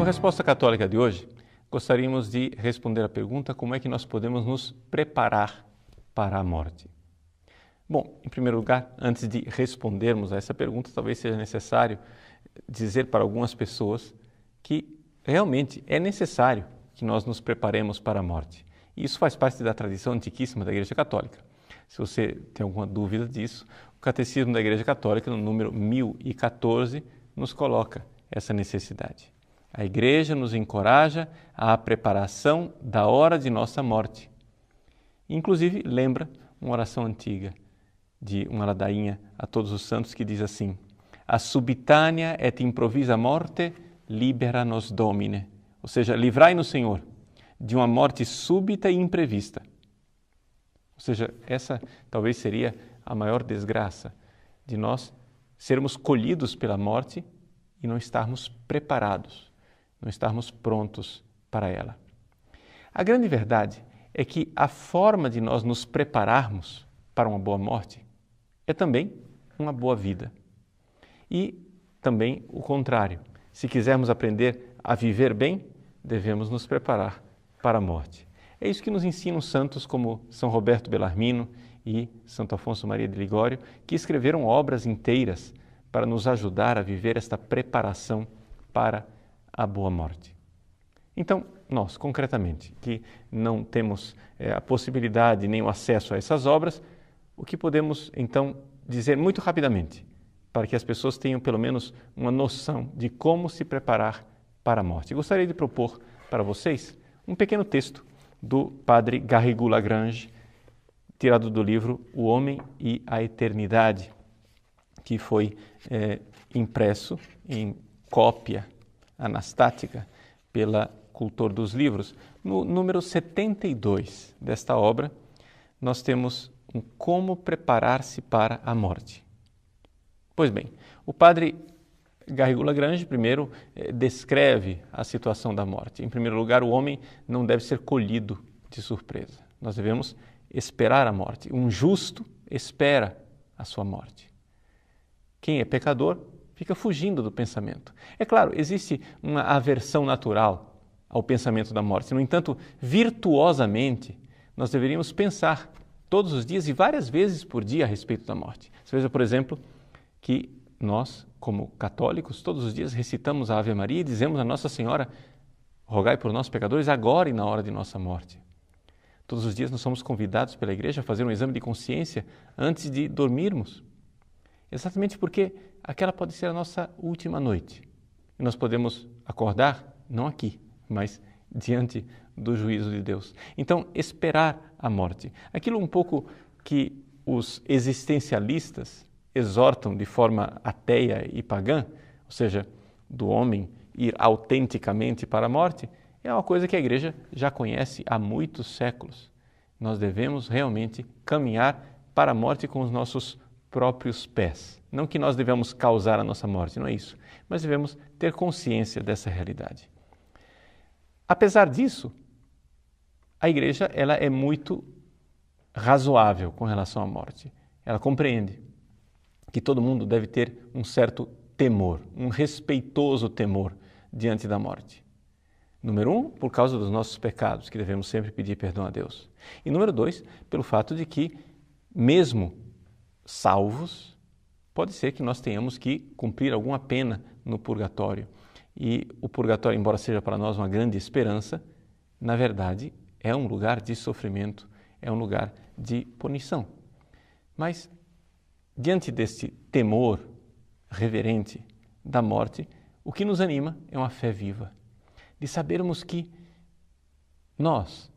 No Resposta Católica de hoje, gostaríamos de responder a pergunta: como é que nós podemos nos preparar para a morte? Bom, em primeiro lugar, antes de respondermos a essa pergunta, talvez seja necessário dizer para algumas pessoas que realmente é necessário que nós nos preparemos para a morte. E isso faz parte da tradição antiquíssima da Igreja Católica. Se você tem alguma dúvida disso, o Catecismo da Igreja Católica, no número 1014, nos coloca essa necessidade. A Igreja nos encoraja à preparação da hora de nossa morte. Inclusive, lembra uma oração antiga de uma ladainha a todos os santos que diz assim: a subitânea et improvisa morte libera nos Domine. Ou seja, livrai-nos, Senhor, de uma morte súbita e imprevista. Ou seja, essa talvez seria a maior desgraça de nós sermos colhidos pela morte e não estarmos preparados, não estarmos prontos para ela. A grande verdade é que a forma de nós nos prepararmos para uma boa morte é também uma boa vida. E também o contrário. Se quisermos aprender a viver bem, devemos nos preparar para a morte. É isso que nos ensinam santos como São Roberto Bellarmino e Santo Afonso Maria de Ligório, que escreveram obras inteiras para nos ajudar a viver esta preparação para a boa morte. Então, nós, concretamente, que não temos a possibilidade nem o acesso a essas obras, o que podemos, então, dizer muito rapidamente, para que as pessoas tenham pelo menos uma noção de como se preparar para a morte. Gostaria de propor para vocês um pequeno texto do padre Garrigou Lagrange, tirado do livro O Homem e a Eternidade, que foi impresso em cópia anastática pela Cultor dos Livros. No número 72 desta obra, nós temos um como preparar-se para a morte. Pois bem, o padre Garrigou Lagrange primeiro descreve a situação da morte. Em primeiro lugar, o homem não deve ser colhido de surpresa. Nós devemos esperar a morte. Um justo espera a sua morte. Quem é pecador fica fugindo do pensamento. É claro, existe uma aversão natural ao pensamento da morte. No entanto, virtuosamente, nós deveríamos pensar todos os dias e várias vezes por dia a respeito da morte. Você veja, por exemplo, que nós, como católicos, todos os dias recitamos a Ave Maria e dizemos a Nossa Senhora: rogai por nós pecadores agora e na hora de nossa morte. Todos os dias nós somos convidados pela Igreja a fazer um exame de consciência antes de dormirmos, exatamente porque aquela pode ser a nossa última noite. E nós podemos acordar, não aqui, mas diante do juízo de Deus. Então, esperar a morte. Aquilo um pouco que os existencialistas exortam de forma ateia e pagã, ou seja, do homem ir autenticamente para a morte, é uma coisa que a Igreja já conhece há muitos séculos. Nós devemos realmente caminhar para a morte com os nossos próprios pés. Não que nós devemos causar a nossa morte, não é isso, mas devemos ter consciência dessa realidade. Apesar disso, a Igreja ela é muito razoável com relação à morte. Ela compreende que todo mundo deve ter um certo temor, um respeitoso temor diante da morte. Número 1, por causa dos nossos pecados, que devemos sempre pedir perdão a Deus. E número 2, pelo fato de que, mesmo salvos, pode ser que nós tenhamos que cumprir alguma pena no purgatório. E o purgatório, embora seja para nós uma grande esperança, na verdade é um lugar de sofrimento, é um lugar de punição. Mas, diante deste temor reverente da morte, o que nos anima é uma fé viva, de sabermos que nós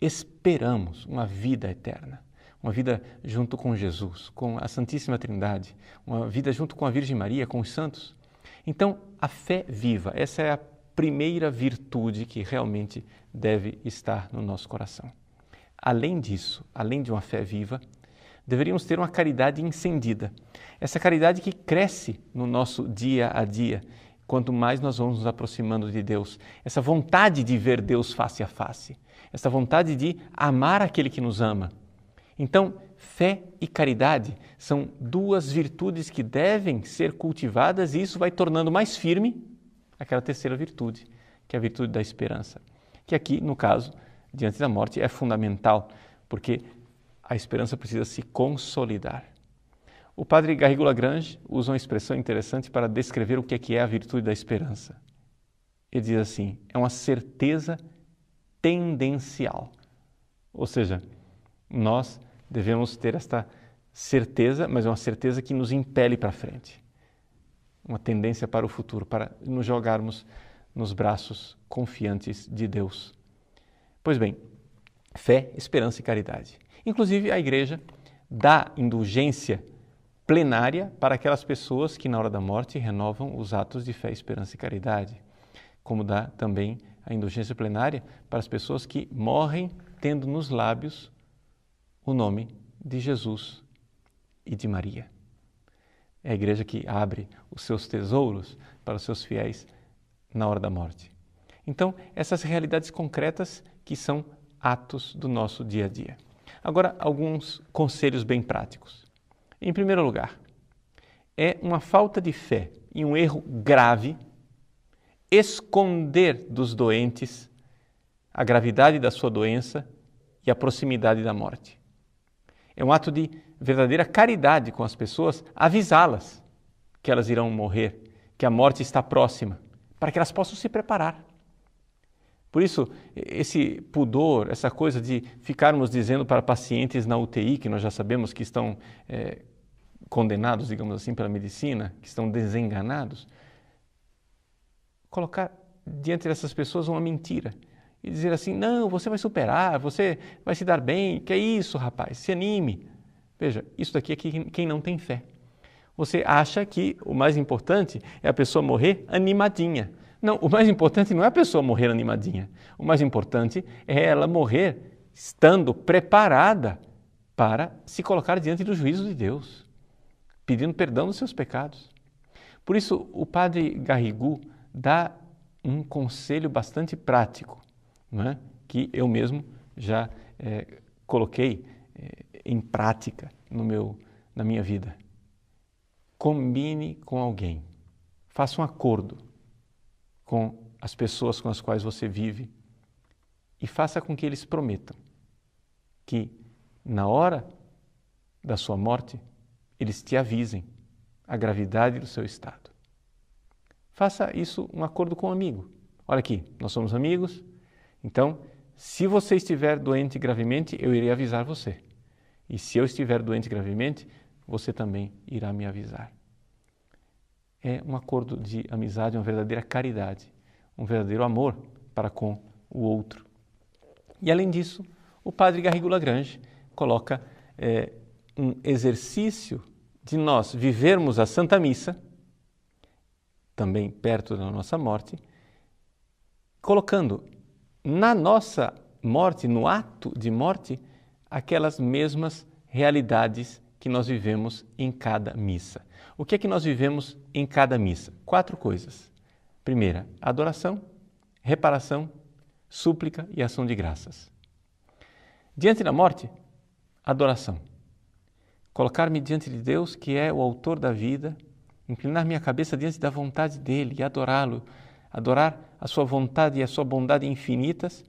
esperamos uma vida eterna, uma vida junto com Jesus, com a Santíssima Trindade, uma vida junto com a Virgem Maria, com os santos. Então, a fé viva, essa é a primeira virtude que realmente deve estar no nosso coração. Além disso, além de uma fé viva, deveríamos ter uma caridade incendida. Essa caridade que cresce no nosso dia a dia, quanto mais nós vamos nos aproximando de Deus. Essa vontade de ver Deus face a face. Essa vontade de amar aquele que nos ama. Então, fé e caridade são duas virtudes que devem ser cultivadas e isso vai tornando mais firme aquela terceira virtude, que é a virtude da esperança, que aqui, no caso, diante da morte, é fundamental, porque a esperança precisa se consolidar. O padre Garrigou-Lagrange usa uma expressão interessante para descrever o que é a virtude da esperança. Ele diz assim, é uma certeza tendencial. Ou seja, nós devemos ter esta certeza, mas é uma certeza que nos impele para frente. Uma tendência para o futuro, para nos jogarmos nos braços confiantes de Deus. Pois bem, fé, esperança e caridade. Inclusive, a Igreja dá indulgência plenária para aquelas pessoas que, na hora da morte, renovam os atos de fé, esperança e caridade. Como dá também a indulgência plenária para as pessoas que morrem tendo nos lábios o nome de Jesus e de Maria. É a Igreja que abre os seus tesouros para os seus fiéis na hora da morte. Então, essas realidades concretas que são atos do nosso dia a dia. Agora, alguns conselhos bem práticos. Em primeiro lugar, é uma falta de fé e um erro grave esconder dos doentes a gravidade da sua doença e a proximidade da morte. É um ato de verdadeira caridade com as pessoas, avisá-las que elas irão morrer, que a morte está próxima, para que elas possam se preparar. Por isso, esse pudor, essa coisa de ficarmos dizendo para pacientes na UTI, que nós já sabemos que estão condenados, digamos assim, pela medicina, que estão desenganados, colocar diante dessas pessoas uma mentira e dizer assim, não, você vai superar, você vai se dar bem, que é isso, rapaz, se anime. Veja, isso daqui é quem não tem fé. Você acha que o mais importante é a pessoa morrer animadinha. Não, o mais importante não é a pessoa morrer animadinha. O mais importante é ela morrer estando preparada para se colocar diante do juízo de Deus, pedindo perdão dos seus pecados. Por isso, o padre Garrigou dá um conselho bastante prático, não é? Que eu mesmo já coloquei em prática na minha vida. Combine com alguém, faça um acordo com as pessoas com as quais você vive e faça com que eles prometam que na hora da sua morte eles te avisem a gravidade do seu estado. Faça isso um acordo com um amigo. Olha aqui, nós somos amigos, então se você estiver doente gravemente, eu irei avisar você. E se eu estiver doente gravemente, você também irá me avisar. É um acordo de amizade, uma verdadeira caridade, um verdadeiro amor para com o outro. E além disso, o padre Garrigou-Lagrange coloca um exercício de nós vivermos a Santa Missa, também perto da nossa morte, colocando na nossa morte, no ato de morte, aquelas mesmas realidades que nós vivemos em cada missa. O que é que nós vivemos em cada missa? 4 coisas. Primeira, adoração, reparação, súplica e ação de graças. Diante da morte, adoração. Colocar-me diante de Deus, que é o autor da vida, inclinar minha cabeça diante da vontade dele e adorá-lo, adorar a sua vontade e a sua bondade infinitas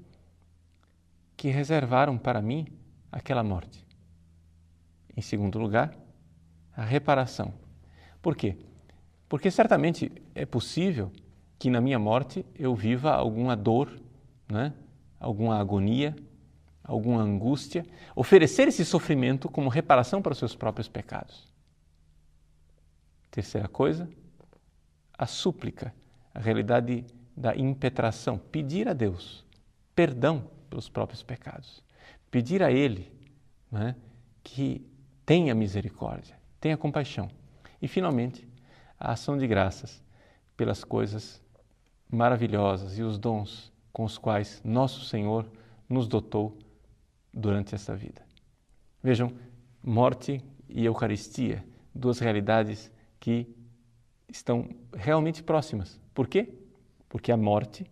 que reservaram para mim aquela morte. Em segundo lugar, a reparação. Por quê? Porque certamente é possível que na minha morte eu viva alguma dor, né? Alguma agonia, alguma angústia, oferecer esse sofrimento como reparação para os seus próprios pecados. Terceira coisa, a súplica, a realidade da impetração, pedir a Deus perdão pelos próprios pecados, pedir a Ele, né, que tenha misericórdia, tenha compaixão. E, finalmente, a ação de graças pelas coisas maravilhosas e os dons com os quais nosso Senhor nos dotou durante esta vida. Vejam, morte e Eucaristia, 2 realidades que estão realmente próximas. Por quê? Porque a morte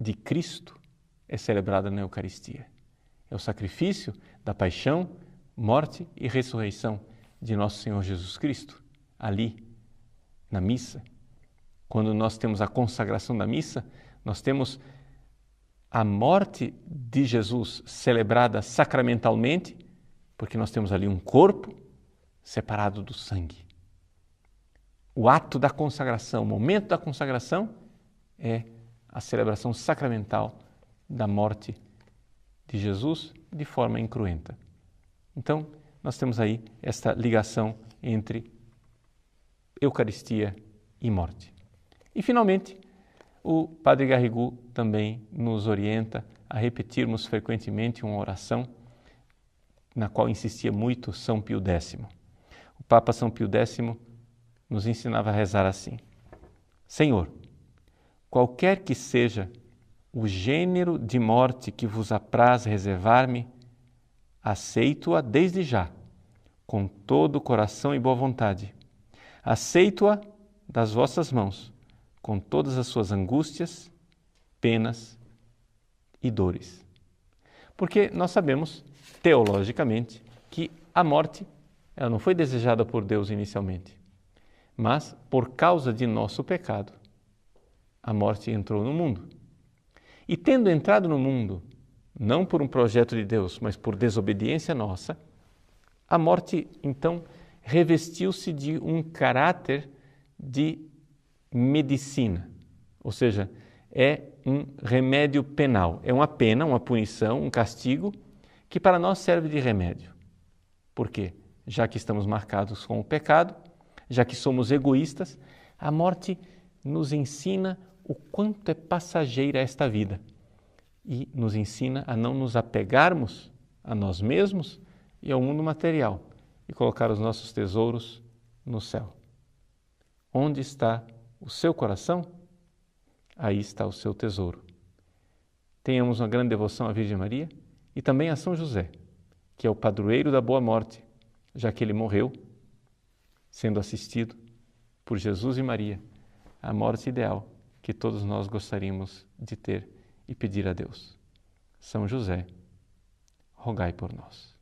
de Cristo é celebrada na Eucaristia. É o sacrifício da paixão, morte e ressurreição de nosso Senhor Jesus Cristo, ali, na missa, Quando nós temos a consagração da missa, nós temos a morte de Jesus celebrada sacramentalmente, porque nós temos ali um corpo separado do sangue. O ato da consagração, o momento da consagração é a celebração sacramental da morte de Jesus de forma incruenta. Então, nós temos aí esta ligação entre Eucaristia e morte. E, finalmente, o Padre Garrigou também nos orienta a repetirmos frequentemente uma oração na qual insistia muito São Pio X. O Papa São Pio X nos ensinava a rezar assim: Senhor, qualquer que seja o gênero de morte que vos apraz reservar-me, aceito-a desde já, com todo o coração e boa vontade. Aceito-a das vossas mãos, com todas as suas angústias, penas e dores. Porque nós sabemos, teologicamente, que a morte ela não foi desejada por Deus inicialmente, mas por causa de nosso pecado, a morte entrou no mundo. E tendo entrado no mundo, não por um projeto de Deus, mas por desobediência nossa, a morte, então, revestiu-se de um caráter de medicina, ou seja, é um remédio penal, é uma pena, uma punição, um castigo, que para nós serve de remédio. Por quê? Já que estamos marcados com o pecado, já que somos egoístas, a morte nos ensina o quanto é passageira esta vida e nos ensina a não nos apegarmos a nós mesmos e ao mundo material e colocar os nossos tesouros no céu. Onde está o seu coração? Aí está o seu tesouro. Tenhamos uma grande devoção à Virgem Maria e também a São José, que é o padroeiro da boa morte, já que ele morreu sendo assistido por Jesus e Maria, a morte ideal que todos nós gostaríamos de ter e pedir a Deus. São José, rogai por nós.